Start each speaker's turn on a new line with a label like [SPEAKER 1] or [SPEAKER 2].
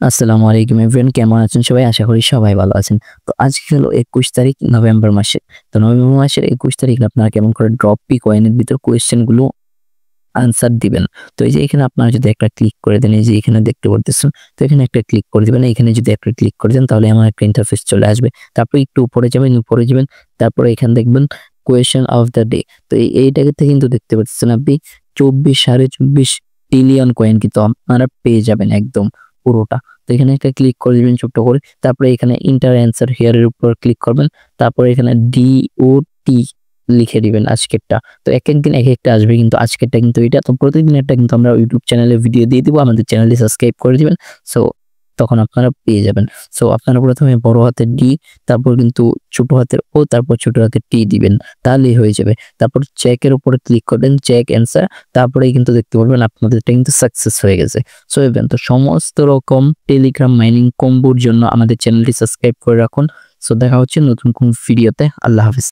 [SPEAKER 1] আসসালামু আলাইকুম এভরিওয়ান, কেমন আছেন সবাই? আশা করি সবাই ভালো আছেন। তো আজকে হলো ২১ তারিখ নভেম্বর মাসের। তো নভেম্বর মাসের ২১ তারিখে আপনারা কেমন করে ড্রপ পি কয়েনের ভিতর কোয়েশ্চেন গুলো আনসার দিবেন। তো এই যে এখানে আপনারা যদি একটা ক্লিক করে দেন, এই যে এখানে দেখতে পারতেছেন। তো এখানে একটা ক্লিক করে দিবেন। এখানে যদি একটা ক্লিক করে দেন তাহলে এমন একটা ইন্টারফেস চলে আসবে। তারপর একটু উপরে যাবেন। তারপরে এখানে দেখবেন কোয়েশ্চেন অফ দ্য ডে। তো এইটাতে কিন্তু দেখতে পাচ্ছেন আপনি ২৪.২৪ ট্রিলিয়ন কয়েন কিন্তু আপনারা পেয়ে যাবেন একদম পুরোটা। তো এখানে একটা ক্লিক করে দিবেন ছোট্ট করে। তারপরে এখানে এন্টার অ্যান্সার হিয়ার এর উপর ক্লিক করবেন। তারপরে এখানে DOT লিখে দিবেন আজকেরটা। তো একেক দিন একেকটা আসবে, কিন্তু আজকেরটা কিন্তু এটা। তো প্রতিদিনেরটা কিন্তু আমরা ইউটিউব চ্যানেলে ভিডিও দিয়ে দিব। আমাদের চ্যানেলটি সাবস্ক্রাইব করে দিবেন। সো তখন আপনারা পেয়ে যাবেন। সো আপনারা প্রথমে বড় হাতের ডি, তারপর কিন্তু ছোট হাতের ও, তারপর ছোট হাতের টি দিবেন। তাহলেই হয়ে যাবে। তারপর চেকের উপরে ক্লিক করবেন, চেক অ্যান্সার। তারপরেই কিন্তু দেখতে পারবেন আপনাদেরটা কিন্তু সাকসেস হয়ে গেছে। সো ইভেন তো সমস্ত রকম টেলিগ্রাম মাইনিং কম্বোর জন্য আমাদের চ্যানেলটি সাবস্ক্রাইব করে রাখুন। সো দেখা হচ্ছে নতুন কোন ভিডিওতে। আল্লাহ হাফেজ।